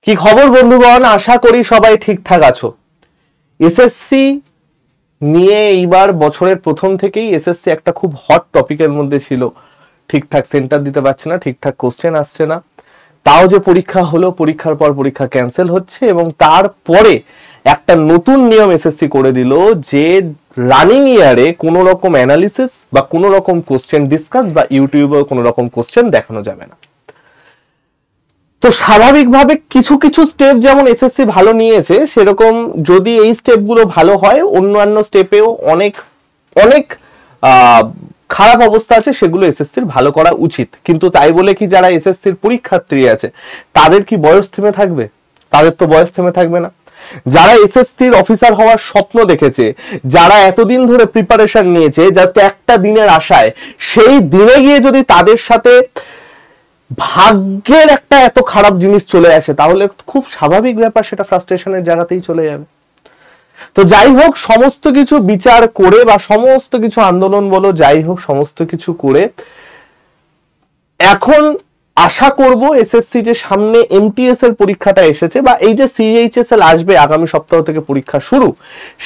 কি খবর বন্ধুগণ, আশা করি সবাই ঠিকঠাক আছো। এসএসসি নিয়ে এইবার বছরের প্রথম থেকেই এসএসসি একটা খুব হট টপিকের মধ্যে ছিল। ঠিকঠাক সেন্টার দিতে পারছে না, ঠিকঠাক কোশ্চেন আসছে না, তাও যে পরীক্ষা হলো, পরীক্ষার পর পরীক্ষা ক্যান্সেল হচ্ছে এবং তারপরে একটা নতুন নিয়ম এসএসসি করে দিল যে রানিং ইয়ারে কোনো রকম অ্যানালিসিস বা কোনো রকম কোশ্চেন ডিসকাস বা ইউটিউবে কোনো রকম কোশ্চেন দেখানো যাবে না। তো স্বাভাবিকভাবে কিছু কিছু স্টেপ যেমন এসএসসি ভালো নিয়েছে, সেরকম যদি এই স্টেপগুলো ভালো হয়, অন্যান্য স্টেপেও অনেক অনেক খারাপ অবস্থা আছে, সেগুলো এসএসসির ভালো করা উচিত। কিন্তু তাই বলে কি যারা এসএসসির পরীক্ষার্থী আছে তাদের কি বয়স থেমে থাকবে? তাদের তো বয়স থেমে থাকবে না। যারা এসএসসির অফিসার হওয়ার স্বপ্ন দেখেছে, যারা এতদিন ধরে প্রিপারেশন নিয়েছে জাস্ট একটা দিনের আশায়, সেই দিনে গিয়ে যদি তাদের সাথে ভাগ্যের একটা এত খারাপ জিনিস চলে আসে, তাহলে খুব স্বাভাবিক ব্যাপার, সেটা ফ্রাস্ট্রেশনের জায়গাতেই চলে যাবে। তো যাই হোক, সমস্ত কিছু বিচার করে বা সমস্ত কিছু আন্দোলন বলো, যাই হোক সমস্ত কিছু করে এখন আশা করব এসএসসি যে সামনে এমটিএস এর পরীক্ষাটা এসেছে বা এই যে সিএইচএসএল আসবে আগামী সপ্তাহ থেকে পরীক্ষা শুরু,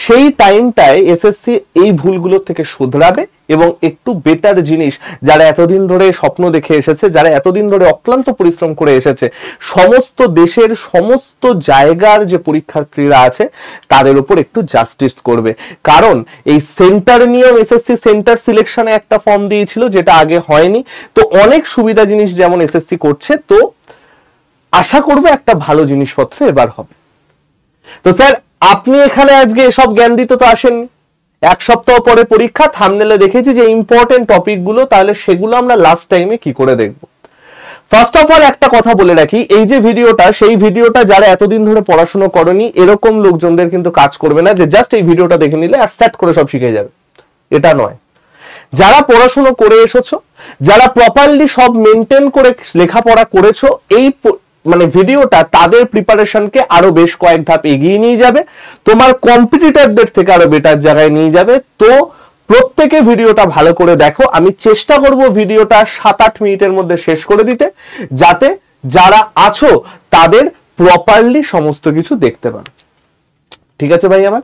সেই টাইমটায় এসএসসি এই ভুলগুলো থেকে শুধরাবে এবং একটু বেটার জিনিস, যারা এতদিন ধরে স্বপ্ন দেখে এসেছে, যারা এতদিন ধরে অক্লান্ত পরিশ্রম করে এসেছে, সমস্ত দেশের সমস্ত জায়গার যে পরীক্ষার্থীরা আছে তাদের উপর একটু জাস্টিস করবে। কারণ এই সেন্টার নিয়েও এসএসসি সেন্টার সিলেকশনে একটা ফর্ম দিয়েছিল, যেটা আগে হয়নি। তো অনেক সুবিধা জিনিস যেমন এসএসসি করছে, তো আশা করবো একটা ভালো জিনিসপত্র এবার হবে। তো স্যার, আপনি এখানে আজকে এসব জ্ঞান দিতে তো আসেননি। এক সপ্তাহ পরে পরীক্ষা, থাম্বনেলে দেখেছি যে ইম্পর্টেন্ট টপিকগুলো, তাহলে সেগুলো আমরা লাস্ট টাইমে কি করে দেখবো। ফার্স্ট অফ অল একটা কথা বলে রাখি, এই যে ভিডিওটা, সেই ভিডিওটা যারা এতদিন ধরে পড়াশোনা করেনি এরকম লোকজনদের কিন্তু কাজ করবে না যে জাস্ট এই ভিডিওটা দেখে নিলে আর সেট করে সব শিখে যাবে, এটা নয়। যারা পড়াশোনা করে এসেছো, যারা প্রপারলি সব মেনটেন করে লেখাপড়া করেছো, এই মানে ভিডিওটা তাদের প্রিপারেশনকে আরো বেশ কয়েক ধাপ এগিয়ে নিয়ে যাবে, তোমার কম্পিটিটরদের থেকে আরো বেটার জায়গায় নিয়ে যাবে। তো প্রত্যেকে ভিডিওটা ভালো করে দেখো। আমি চেষ্টা করব ভিডিওটা 7-8 মিনিটের মধ্যে শেষ করে দিতে, যাতে যারা আছো তাদের প্রপারলি সমস্ত কিছু দেখতে পারো। ঠিক আছে ভাই আমার?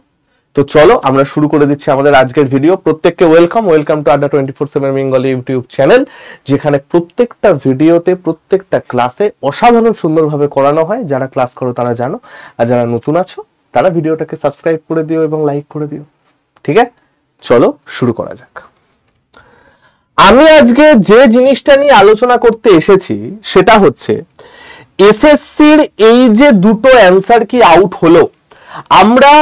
তো চলো আমরা শুরু করে দিচ্ছি আমাদের আজকের ভিডিও। প্রত্যেককে ওয়েলকাম টু আড্ডা 24/7 বেঙ্গলি ইউটিউব চ্যানেল, যেখানে প্রত্যেকটা ভিডিওতে প্রত্যেকটা ক্লাসে অসাধারণ সুন্দরভাবে করানো হয়। যারা ক্লাস করো তারা জানো, আর যারা নতুন আছো তারা ভিডিওটাকে সাবস্ক্রাইব করে দিও এবং লাইক করে দিও। ঠিক আছে, চলো শুরু করা যাক। আমি আজকে যে জিনিসটা নিয়ে আলোচনা করতে এসেছি সেটা হচ্ছে এসএসসির এই যে দুটো অ্যান্সার কি আউট হলো, আমরা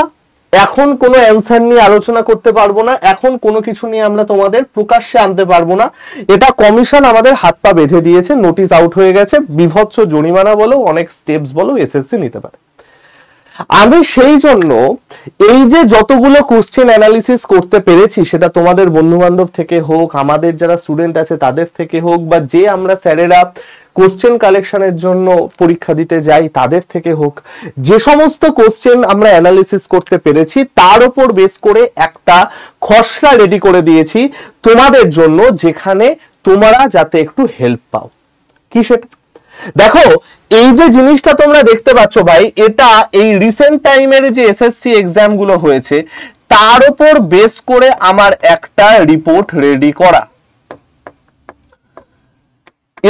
এখন কোনো অ্যান্সার নিয়ে আলোচনা করতে পারবো না, এখন কোনো কিছু নিয়ে আমরা তোমাদের প্রকাশ্যে আনতে পারবো না। এটা কমিশন আমাদের হাত পা বেঁধে দিয়েছে, নোটিশ আউট হয়ে গেছে, বিভৎস জরিমানা বলো, অনেক স্টেপস বলো এসএসসি নিতে পারে। আমি সেই জন্য এই যে যতগুলো কোশ্চেন অ্যানালিসিস করতে পেরেছি, সেটা তোমাদের বন্ধু বান্ধব থেকে হোক, আমাদের যারা স্টুডেন্ট আছে তাদের থেকে হোক, বা যে আমরা স্যারেরা কোশ্চেন কালেকশনের জন্য পরীক্ষা দিতে যাই তাদের থেকে হোক, যে সমস্ত কোশ্চেন আমরা অ্যানালিসিস করতে পেরেছি তার উপর বেস করে একটা খসড়া রেডি করে দিয়েছি তোমাদের জন্য, যেখানে তোমরা যাতে একটু হেল্প পাও। কি সেটা দেখো, এই যে জিনিসটা তোমরা দেখতে পাচ্ছ ভাই, এটা এই রিসেন্ট টাইমের যে এসএসসি এক্সাম গুলো হয়েছে তার উপর বেস করে আমার একটা রিপোর্ট রেডি করা।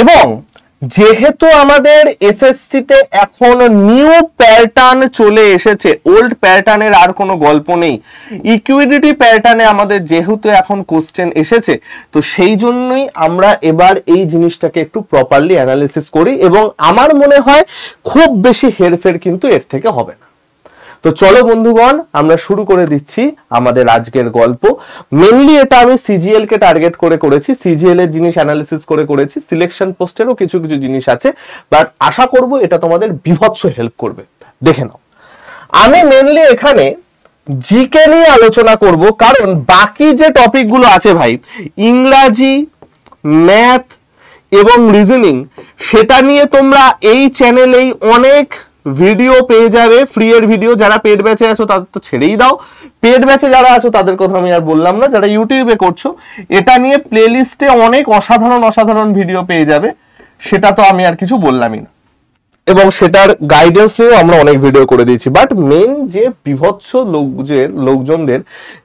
এবং যেহেতু আমাদের এসএসসি তে এখন নিউ প্যাটার্ন চলে এসেছে, ওল্ড প্যাটার্নের আর কোনো গল্প নেই, ইকুইডিটি প্যাটার্নে আমাদের যেহেতু এখন কোশ্চেন এসেছে, তো সেই জন্যই আমরা এবার এই জিনিসটাকে একটু প্রপারলি অ্যানালিসিস করি এবং আমার মনে হয় খুব বেশি হেরফের কিন্তু এর থেকে হবে না। তো চলো বন্ধুগণ, আমরা শুরু করে দিচ্ছি আমাদের আজকের গল্প। মেনলি এটা আমি সিজিএল কে টার্গেট করে করেছি, সিজিএল এর জিনিস অ্যানালিসিস করে করেছি, সিলেকশন পোস্টেরও কিছু কিছু জিনিস আছে, বাট আশা করব এটা তোমাদের বিভৎস হেল্প করবে। দেখে নাও, আমি মেনলি এখানে জিকে নিয়ে আলোচনা করব, কারণ বাকি যে টপিকগুলো আছে ভাই, ইংরাজি, ম্যাথ এবং রিজনিং, সেটা নিয়ে তোমরা এই চ্যানেলেই অনেক ভিডিও পেয়ে যাবে, ফ্রি এর ভিডিও। যারা পেড ব্যাচে আছো তাদের তো ছেড়েই দাও, পেড ব্যাচে যারা আছো তাদের কথা আমি আর বললাম না। যারা ইউটিউবে করছো, এটা নিয়ে প্লেলিস্টে অনেক অসাধারণ ভিডিও পেয়ে যাবে, সেটা তো আমি আর কিছু বললামই না। এবং সেটার গাইডেন্স নিয়েও আমরা অনেক ভিডিও করে দিয়েছি। বাট মেন যে বিভৎস লোকজনদের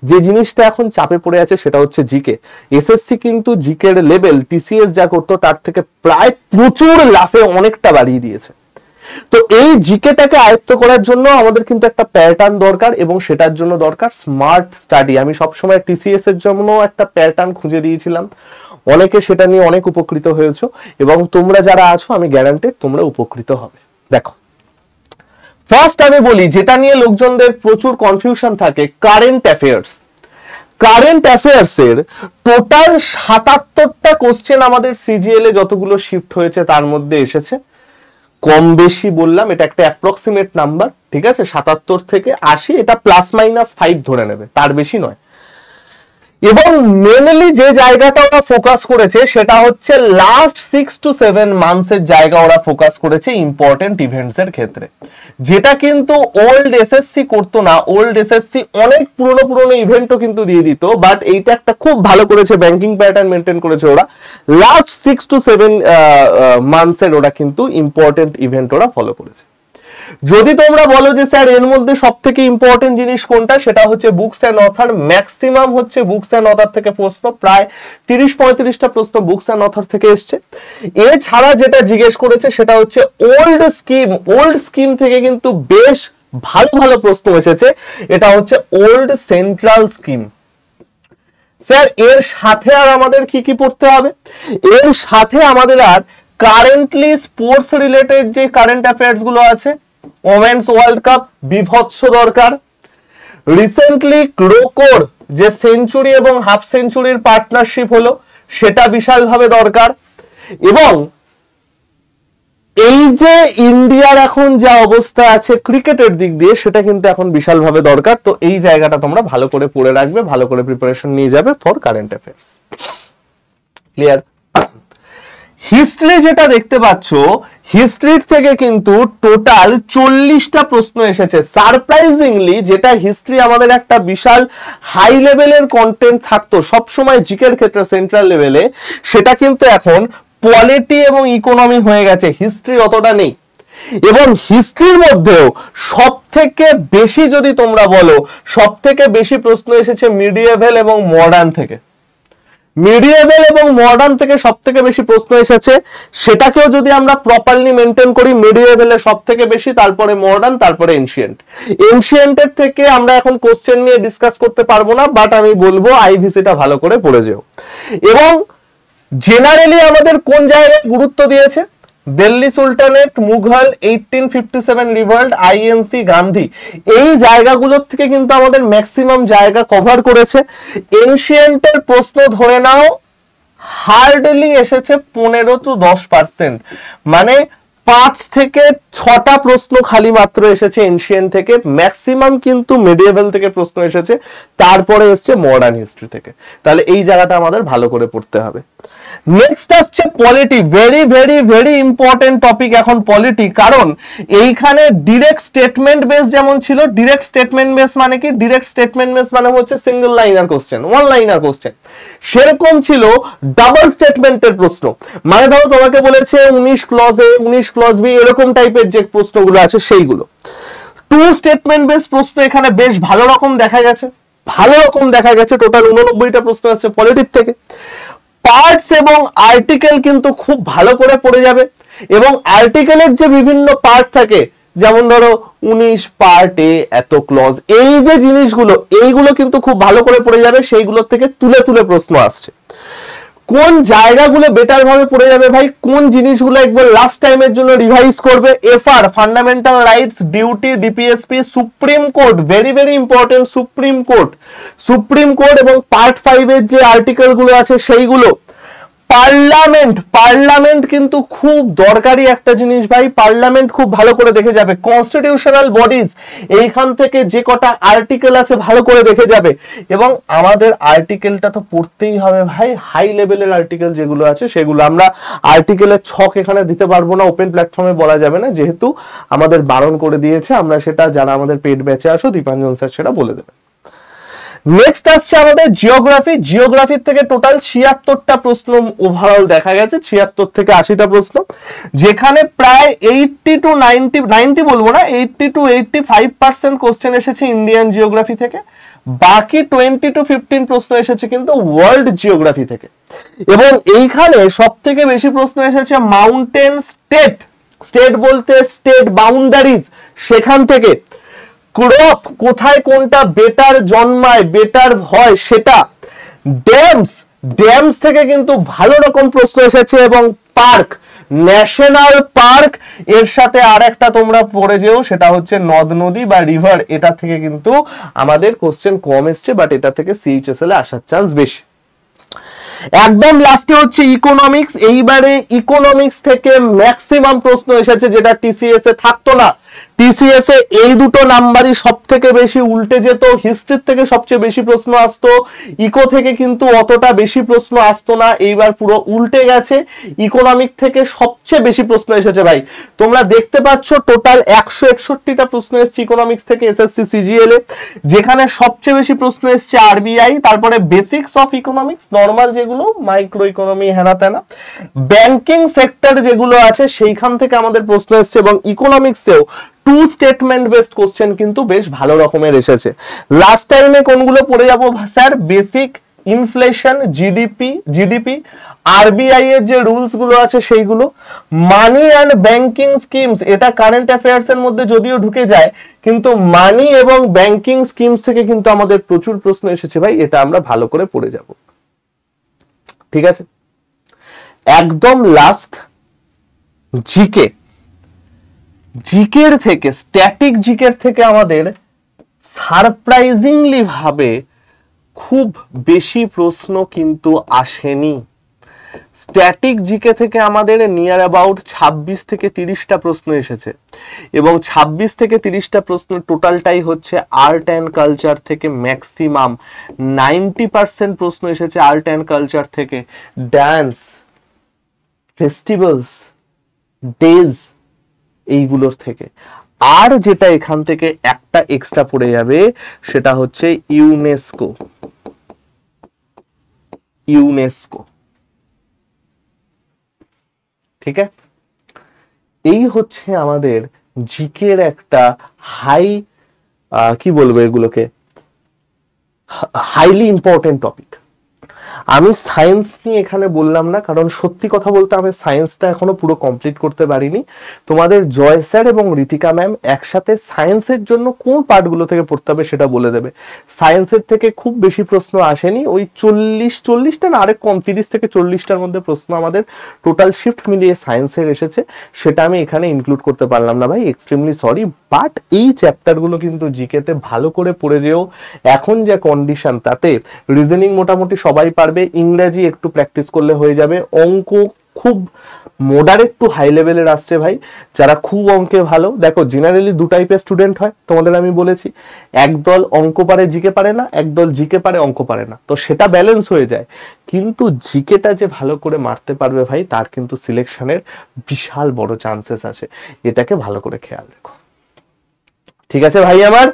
যে জিনিসটা এখন চাপে পড়ে আছে সেটা হচ্ছে জিকে। এসএসসি কিন্তু জিকের লেভেল টিসিএস যা করতো তার থেকে প্রায় প্রচুর লাফে অনেকটা বাড়িয়ে দিয়েছে। তো এই জিকেটাকে আয়ত্ত করার জন্য আমাদের কিন্তু একটা প্যাটার্ন দরকার, এবং সেটার জন্য দরকার স্মার্ট স্টাডি। আমি সবসময় টিসিএস এর জন্য একটা প্যাটার্ন খুঁজে দিয়েছিলাম, অনেকে সেটা নিয়ে অনেক উপকৃত হয়েছো, এবং তোমরা যারা আছো আমি গ্যারান্টেড তোমরা উপকৃত হবে। দেখো, ফার্স্ট আমি বলি যেটা নিয়ে লোকজনদের প্রচুর কনফিউশন থাকে, কারেন্ট অ্যাফেয়ার্স। কারেন্ট অ্যাফেয়ার্স এর টোটাল ৭৭টা কোশ্চেন আমাদের সিজিএল এ যতগুলো শিফট হয়েছে তার মধ্যে এসেছে। কম বেশি বললাম, এটা একটা অ্যাপ্রক্সিমেট নাম্বার, ঠিক আছে? ৭৭ থেকে ৮০, এটা +-৫ ধরে নেবে, তার বেশি নয়। এবং মেনলি যে জায়গাটা ওরা ফোকাস করেছে সেটা হচ্ছে লাস্ট 6 to 7 মান্থসের জায়গা ওরা ফোকাস করেছে ইম্পর্টেন্ট ইভেন্টস এর ক্ষেত্রে, যেটা কিন্তু ওল্ড এসএসসি করতো না। ওল্ড এসএসসি অনেক পুরনো ইভেন্টও কিন্তু দিয়ে দিত, বাট এইটা একটা খুব ভালো করেছে, ব্যাংকিং প্যাটার্ন মেনটেন করেছে ওরা। লাস্ট 6 to 7 মান্থসের ওরা কিন্তু ইম্পর্টেন্ট ইভেন্ট ওরা ফলো করেছে। যদি তোমরা বলো যে স্যার এর মধ্যে সবথেকে ইম্পর্টেন্ট জিনিস কোনটা, সেটা হচ্ছে বুকস অ্যান্ড অথর। ম্যাক্সিমাম হচ্ছে বুকস অ্যান্ড অথর থেকে প্রশ্ন, প্রায় ৩০-৩৫টা প্রশ্ন বুকস অ্যান্ড অথর থেকে এসছে। এছাড়া যেটা জিজ্ঞেস করেছে সেটা হচ্ছে ওল্ড স্কিম। ওল্ড স্কিম থেকে কিন্তু বেশ ভালো ভালো প্রশ্ন এসেছে, এটা হচ্ছে ওল্ড সেন্ট্রাল স্কিম। স্যার এর সাথে আর আমাদের কি কি পড়তে হবে? এর সাথে আমাদের আর কারেন্টলি স্পোর্টস রিলেটেড যে কারেন্ট অ্যাফেয়ার্স গুলো আছে, ওমেন্স ওয়ার্ল্ড কাপ বিভৎস দরকার। রিসেন্টলি ক্রোকোর যে সেঞ্চুরি এবং হাফ সেঞ্চুরির পার্টনারশিপ হলো, সেটা বিশালভাবে দরকার। এবং এই যে ইন্ডিয়ার এখন যা অবস্থা আছে ক্রিকেটের দিক দিয়ে, সেটা কিন্তু এখন বিশালভাবে দরকার। তো এই জায়গাটা তোমরা ভালো করে পড়ে রাখবে, ভালো করে প্রিপারেশন নিয়ে যাবে for current affairs. Clear? History যেটা দেখতে পাচ্ছ, হিস্ট্রির থেকে কিন্তু টোটাল 40টা প্রশ্ন এসেছে। সারপ্রাইজিংলি যেটা হিস্ট্রি আমাদের একটা বিশাল হাই লেভেলের কন্টেন্ট থাকতো সবসময় জিকের ক্ষেত্রে সেন্ট্রাল লেভেলে, সেটা কিন্তু এখন পলিটি এবং ইকোনমি হয়ে গেছে, হিস্ট্রি অতটা নেই। এবং হিস্ট্রির মধ্যেও সব থেকে বেশি যদি তোমরা বলো, সব থেকে বেশি প্রশ্ন এসেছে মিডিয়েভেল এবং মডার্ন থেকে। মিডিয়েভেল এবং মডার্ন থেকে সব থেকে বেশি প্রশ্ন এসেছে, সেটাকেও যদি আমরা প্রপারলি মেনটেন করি, মিডিয়েভেলে সব থেকে বেশি, তারপরে মডার্ন, তারপরে এনশিয়েন্ট। এনশিয়েন্টের থেকে আমরা এখন কোশ্চেন নিয়ে ডিসকাস করতে পারবো না, বাট আমি বলবো আইভিসিটা ভালো করে পড়ে যেও। এবং জেনারেলি আমাদের কোন জায়গায় গুরুত্ব দিয়েছে? Delhi sultanate, Mughal, 1857 revolt, INC, Gandhi, এই জায়গাগুলোর থেকে কিন্তু আমাদের ম্যাক্সিমাম জায়গা কভার করেছে। এনশিয়েন্টের প্রশ্ন ধরে নাও হার্ডলি এসেছে 15 to 10%, মানে 5 থেকে 6টা প্রশ্ন খালি মাত্র এসেছে এনশিয়েন্ট থেকে। ম্যাক্সিমাম কিন্তু মিডিয়েভেল থেকে প্রশ্ন এসেছে, তারপরে এসছে মডার্ন হিস্ট্রি থেকে। তাহলে এই জায়গাটা আমাদের ভালো করে পড়তে হবে। নেক্সট আসছে polity. Very very very important topic এখন পলিটি, কারণ এইখানে ডিরেক্ট স্টেটমেন্ট বেস যেমন ছিল, ডিরেক্ট স্টেটমেন্ট বেস মানে কি? ডিরেক্ট স্টেটমেন্ট বেস মানে হচ্ছে single liner question, one liner question. সেরকম ছিল ডাবল স্টেটমেন্টের প্রশ্ন, মানে ধরো তোমাকে বলেছে 19 ক্লজ এ, 19 ক্লজ বি, এরকম টাইপের যে প্রশ্নগুলো আছে সেইগুলো। টু স্টেটমেন্ট বেস প্রশ্ন এখানে বেশ ভালো রকম দেখা গেছে, টোটাল 89টা প্রশ্ন আছে পলিটিক থেকে। পার্টস এবং আর্টিকেল কিন্তু খুব ভালো করে পড়ে যাবে, এবং আর্টিকেলের যে বিভিন্ন পার্ট থাকে, যেমন ধরো 19 পার্টে এত ক্লজ, এই যে জিনিসগুলো, এইগুলো কিন্তু খুব ভালো করে পড়ে যাবে। সেইগুলোর থেকে তুলে তুলে প্রশ্ন আসছে। কোন জায়গাগুলো বেটার ভাবে পড়ে যাবে ভাই, কোন জিনিসগুলো একবার লাস্ট টাইমের জন্য রিভাইজ করবে? FR, fundamental rights, duty, DPSP, supreme court, very very important, supreme court এবং পার্ট 5 এর যে আর্টিকেল গুলো আছে সেইগুলো। পার্লামেন্ট কিন্তু খুব দরকারি একটা জিনিস ভাই, পার্লামেন্ট খুব ভালো করে দেখে যাবে। কনস্টিটিউশনাল বডিজ, এইখান থেকে যে কটা আর্টিকেল আছে ভালো করে দেখে যাবে। এবং আমাদের আর্টিকেলটা তো পড়তেই হবে ভাই, হাই লেভেলের আর্টিকেল যেগুলো আছে সেগুলো। আমরা আর্টিকেলের ছক এখানে দিতে পারবো না, ওপেন প্ল্যাটফর্মে বলা যাবে না, যেহেতু আমাদের বারণ করে দিয়েছে। আমরা সেটা, যারা আমাদের পেড ব্যাচে আসো, দীপাঞ্জন স্যার সেটা বলে দেবে। নেক্সট আসছে আমাদের জিওগ্রাফি। জিওগ্রাফির থেকে টোটাল 76টা প্রশ্ন ওভারঅল দেখা গেছে, 76 থেকে 80টা প্রশ্ন, যেখানে প্রায় 80 to 90 বলবো না, 80 to 85% কোশ্চেন এসেছে ইন্ডিয়ান জিওগ্রাফি থেকে, বাকি 20 to 15 প্রশ্ন এসেছে কিন্তু ওয়ার্ল্ড জিওগ্রাফি থেকে। এবং এইখানে সব থেকে বেশি প্রশ্ন এসেছে মাউন্টেন স্টেট, স্টেট বলতে স্টেট বাউন্ডারিজ, সেখান থেকে ক্রপ কোথায় কোনটা বেটার জন্মায় বেটার হয় সেটা, ড্যামস, ড্যামস থেকে কিন্তু ভালো রকম প্রশ্ন এসেছে, এবং পার্ক, ন্যাশনাল পার্ক, এর সাথে আর একটা তোমরা পড়ে যেও সেটা হচ্ছে নদ নদী বা রিভার, এটা থেকে কিন্তু আমাদের কোশ্চেন কম এসছে, বাট এটা থেকে সিএইচএসএল এ আসার চান্স বেশি। একদম লাস্টে হচ্ছে ইকোনমিক্স। এইবারে ইকোনমিক্স থেকে ম্যাক্সিমাম প্রশ্ন এসেছে যেটা টিসিএস এ থাকতো না। টিসিএস এ এই দুটো নাম্বারই সব থেকে বেশি উল্টে যেত, হিস্ট্রির থেকে সবচেয়ে বেশি প্রশ্ন আসতো, ইকো থেকে কিন্তু অতটা বেশি প্রশ্ন আসতো না, এইবার পুরো উল্টে গেছে, ইকোনমিক থেকে সবচেয়ে বেশি প্রশ্ন এসেছে ভাই। তোমরা দেখতে পাচ্ছ টোটাল 161টা প্রশ্ন এসেছে ইকোনমিক্স থেকে এসএসসি সিজিএল এ, যেখানে সবচেয়ে বেশি প্রশ্ন এসেছে আরবিআই, তারপরে বেসিক্স অফ ইকোনমিক্স, নর্মাল যেগুলো মাইক্রো ইকোনমি হেনা তেনা, ব্যাংকিং সেক্টর যেগুলো আছে সেইখান থেকে আমাদের প্রশ্ন এসেছে, এবং ইকোনমিক্সেও টু স্টেটমেন্ট বেসড কোশ্চেন কিন্তু বেশ ভালো রকমের এসেছে। লাস্ট টাইমে কোনগুলো পড়ে যাবো sir? Basic, inflation, GDP, RBI এর যে রুলস গুলো আছে সেইগুলো, মানি অ্যান্ড ব্যাংকিং স্কিমস, এটা কারেন্ট অ্যাফেয়ার্স এর মধ্যে যদিও ঢুকে যায়, কিন্তু মানি এবং ব্যাংকিং স্কিমস থেকে কিন্তু আমাদের প্রচুর প্রশ্ন এসেছে ভাই, এটা আমরা ভালো করে পড়ে যাব। ঠিক আছে, একদম লাস্ট জিকে। জিকের থেকে, স্ট্যাটিক জিকের থেকে আমাদের সারপ্রাইজিংলি ভাবে খুব বেশি প্রশ্ন কিন্তু আসেনি। স্ট্যাটিক জিকে থেকে আমাদের নিয়ার অ্যাবাউট 26 থেকে 30টা প্রশ্ন এসেছে, এবং 26 থেকে 30টা প্রশ্ন টোটালটাই হচ্ছে আর্ট অ্যান্ড কালচার থেকে। ম্যাক্সিমাম 90% প্রশ্ন এসেছে আর্ট অ্যান্ড কালচার থেকে, ডান্স, ফেস্টিভ্যালস, ডেজ, এইগুলোর থেকে। আর যেটা এখান থেকে একটা এক্সট্রা পড়ে যাবে সেটা হচ্ছে ইউনেস্কো। ঠিক আছে, এই হচ্ছে আমাদের জিকের একটা হাই, কি বলবো এগুলোকে, হাইলি ইম্পর্টেন্ট টপিক। আমি সায়েন্স নিয়ে এখানে বললাম না, কারণ সত্যি কথা বলতে আমি সায়েন্সটা এখনো পুরো কমপ্লিট করতে পারিনি। তোমাদের জয় স্যার এবং ঋতিকা ম্যাম একসাথে সায়েন্সের জন্য কোন পার্টগুলো থেকে পড়তে হবে সেটা বলে দেবে। সায়েন্সের থেকে খুব বেশি প্রশ্ন আসেনি, ওই 40টা না আরেক কম, 30 থেকে 40টার মধ্যে প্রশ্ন আমাদের টোটাল শিফট মিলিয়ে সায়েন্সের এসেছে, সেটা আমি এখানে ইনক্লুড করতে পারলাম না ভাই, এক্সট্রিমলি সরি। বাট এই চ্যাপ্টারগুলো কিন্তু জিকেতে ভালো করে পড়ে যেও। এখন যে কন্ডিশন তাতে রিজনিং মোটামুটি সবাই পারবে, ইংরেজি একটু প্র্যাকটিস করলে হয়ে যাবে, অঙ্ক খুব মডারেট টু হাই লেভেলের আসছে ভাই। যারা খুব অঙ্কে ভালো, দেখো জেনারেলি দু টাইপের স্টুডেন্ট হয়, তোমাদের আমি বলেছি, একদল অঙ্ক পারে জিকে পারে না, একদল জিকে পারে অঙ্ক পারে না, তো সেটা ব্যালেন্স হয়ে যায়। কিন্তু জিকেটা যে ভালো করে মারতে পারবে ভাই, তার কিন্তু সিলেকশনের বিশাল বড় চান্সেস আছে, এটাকে ভালো করে খেয়াল রেখো। ঠিক আছে ভাই আমার,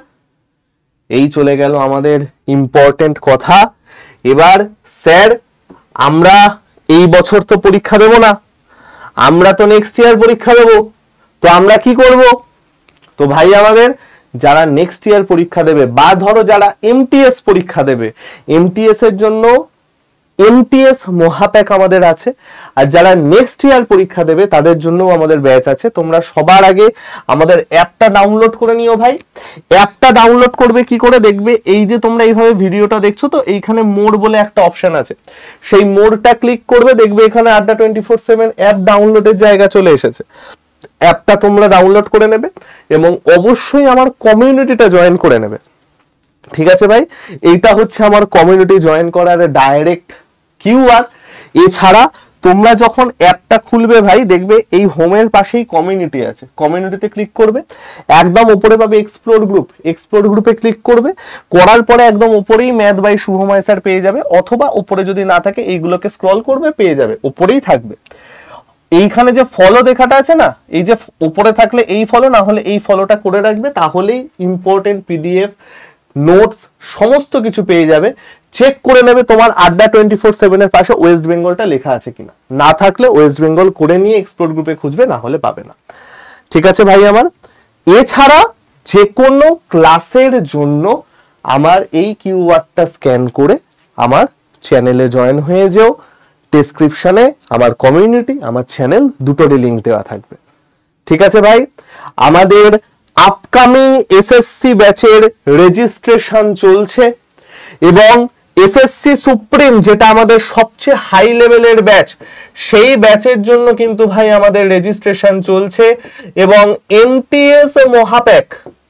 এই চলে গেল আমাদের ইম্পর্টেন্ট কথা। এবার স্যার আমরা এই বছর তো পরীক্ষা দেব না, আমরা তো নেক্সট ইয়ার পরীক্ষা দেব, তো আমরা কি করব? তো ভাই আমাদের যারা নেক্সট ইয়ার পরীক্ষা দেবে, বা ধরো যারা এমটিএস পরীক্ষা দেবে, এমটিএস এর জন্য এমটিএস মহাপ্যাক আমাদের আছে, আর যারা নেক্সট ইয়ার পরীক্ষা দেবে তাদের জন্য আমাদের ব্যাচ আছে। তোমরা সবার আগে আমাদের অ্যাপটা ডাউনলোড করে নিও ভাই। অ্যাপটা ডাউনলোড করবে কি করে? দেখবে এই যে তোমরা এইভাবে ভিডিওটা দেখছো, তো এইখানে মোর বলে একটা অপশন আছে, সেই মোরটা ক্লিক করবে, দেখবে এখানে আড্ডা 24/7 অ্যাপ ডাউনলোডের জায়গা চলে এসেছে। অ্যাপটা তোমরা ডাউনলোড করে নেবে এবং অবশ্যই আমার কমিউনিটিটা জয়েন করে নেবে। ঠিক আছে ভাই, এইটা হচ্ছে আমার কমিউনিটি জয়েন করার ডাইরেক্ট কিউআর। এছাড়া তোমরা যখন অ্যাপটা খুলবে ভাই, দেখবে এই হোমের পাশেই কমিউনিটি আছে, কমিউনিটিতে ক্লিক করবে, একদম উপরে পাবে এক্সপ্লোর গ্রুপ, এক্সপ্লোর গ্রুপে ক্লিক করবে, করার পরে একদম উপরেই ম্যাথ বাই শুভময় স্যার পেয়ে যাবে, অথবা উপরে যদি না থাকে এইগুলোকে স্ক্রল করবে, পেয়ে যাবে, উপরেই থাকবে। এইখানে যে ফলো দেখাটা আছে না, এই যে উপরে থাকলে এই ফলো, না হলে এই ফলোটা করে রাখবে, তাহলেই ইম্পর্টেন্ট পিডিএফ নোটস সমস্ত কিছু পেয়ে যাবে। চেক করে নেবে তোমার আড্ডা 24/7 এর পাশে ওয়েস্ট বেঙ্গলটা লেখা আছে কিনা, না থাকলে ওয়েস্ট বেঙ্গল করে নিয়ে এক্সপ্লোর গ্রুপে খুঁজবে, না হলে পাবে না। ঠিক আছে ভাই আমার। এছাড়া যে কোনো ক্লাসের জন্য আমার এই কিউআরটা স্ক্যান করে আমার চ্যানেলে জয়েন হয়ে যেও। ডেসক্রিপশনে আমার কমিউনিটি, আমার চ্যানেল দুটোরই লিংক দেওয়া থাকবে। ঠিক আছে ভাই, আমাদের আপকামিং এসএসসি ব্যাচের রেজিস্ট্রেশন চলছে এবং এসএসসি সুপ্রিম যেটা আমাদের সবচেয়ে হাই লেভেলের ব্যাচ, সেই ব্যাচের জন্য কিন্তু ভাই আমাদের রেজিস্ট্রেশন চলছে এবং এমটিএস মহাপ্যাক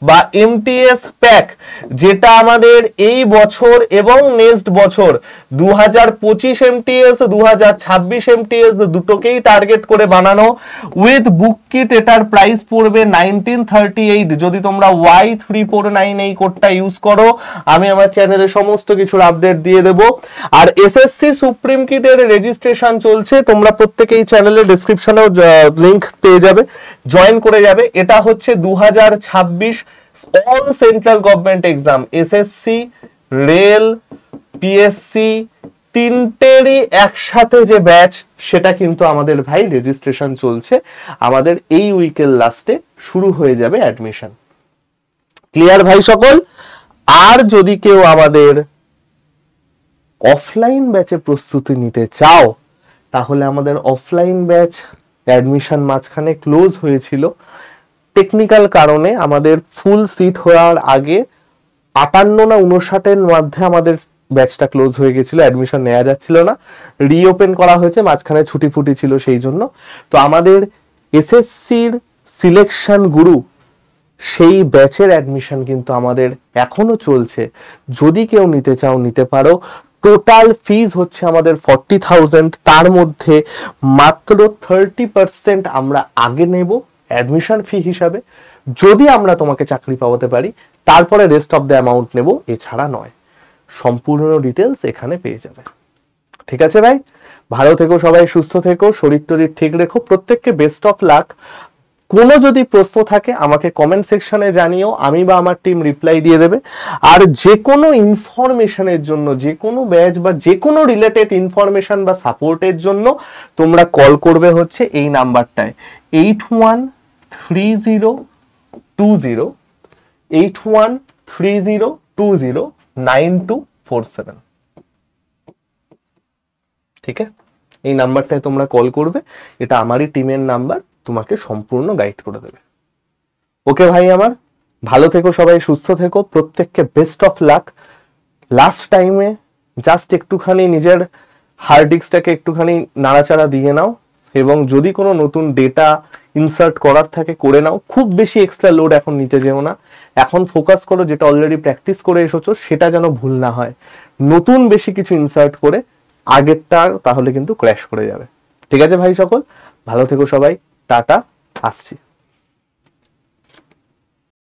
বা এমটিএস প্যাক যেটা আমাদের এই বছর এবং নেক্সট বছর 2025 এমটিএস 2026 এমটিএস দুটোকেই টার্গেট করে বানানো, উইথ বুক কিট এটার প্রাইস পড়বে 1938 যদি তোমরা Y349 এই কোডটা ইউজ করো। আমি আমার চ্যানেলে সমস্ত কিছুর আপডেট দিয়ে দেব। আর এসএসসি সুপ্রিম কিটের রেজিস্ট্রেশন চলছে, তোমরা প্রত্যেকেই চ্যানেলের ডেসক্রিপশনেও লিংক পেয়ে যাবে, জয়েন করে যাবে। এটা হচ্ছে 2026 all central government exam, SSC, rail, PSC তিনটেরই একসাথে যে ব্যাচ, সেটা কিন্তু আমাদের ভাই রেজিস্ট্রেশন চলছে। আমাদের এই উইকের লাস্টে শুরু হয়ে যাবে অ্যাডমিশন। ক্লিয়ার ভাই সকল? আর যদি কেউ আমাদের অফলাইন ব্যাচে প্রস্তুতি নিতে চাও, তাহলে আমাদের অফলাইন ব্যাচ অ্যাডমিশন মাঝখানে ক্লোজ হয়েছিল টেকনিক্যাল কারণে। আমাদের ফুল সিট হওয়ার আগে 58 না 59-এর মধ্যে আমাদের ব্যাচটা ক্লোজ হয়ে গেছিল, অ্যাডমিশন নেওয়া যাচ্ছিল না। রিওপেন করা হয়েছে, মাঝখানে ছুটি ফুটি ছিল সেই জন্য। তো আমাদের এসএসসির সিলেকশন গুরু সেই ব্যাচের অ্যাডমিশন কিন্তু আমাদের এখনো চলছে। যদি কেউ নিতে চাও নিতে পারো। টোটাল ফিজ হচ্ছে আমাদের 40,000, তার মধ্যে মাত্র 30% আমরা আগে নেব অ্যাডমিশন ফি হিসাবে। যদি আমরা তোমাকে চাকরি পাওয়াতে পারি তারপরে রেস্ট অফ দ্য অ্যামাউন্ট নেব, এছাড়া নয়। সম্পূর্ণ ডিটেলস এখানে পেয়ে যাবে। ঠিক আছে ভাই, ভালো থেকো সবাই, সুস্থ থেকো, শরীর টরীর ঠিক রেখো, প্রত্যেককে বেস্ট অফ লাক। কোনো যদি প্রশ্ন থাকে আমাকে কমেন্ট সেকশনে জানিও, আমি বা আমার টিম রিপ্লাই দিয়ে দেবে। আর যে কোনো ইনফরমেশনের জন্য, যে কোনো ব্যাচ বা যে কোনো রিলেটেড ইনফরমেশন বা সাপোর্টের জন্য তোমরা কল করবে হচ্ছে এই নাম্বারটায় 8130920924 ঠিক আছে? এই নাম্বারটায় তোমরা কল করবে, এটা আমারই টিমের নাম্বার, তোমাকে সম্পূর্ণ গাইড করে দেবে। ওকে ভাই আমার, ভালো থেকো সবাই, সুস্থ থেকো, প্রত্যেককে বেস্ট অফ লাক। লাস্ট টাইমে জাস্ট একটুখানি নিজের হার্ড ডিস্কটাকে একটুখানি নাড়াচাড়া দিয়ে নাও এবং যদি কোনো নতুন ডেটা ইনসার্ট করার থাকে করে নাও। খুব বেশি এক্সট্রা লোড এখন নিতে যেও না, এখন ফোকাস করো যেটা অলরেডি প্র্যাকটিস করে এসেছো সেটা যেন ভুল না হয়। নতুন বেশি কিছু ইনসার্ট করে আগেরটা তাহলে কিন্তু ক্র্যাশ করে যাবে। ঠিক আছে ভাই সকল, ভালো থেকো সবাই, টাটা, আসছি।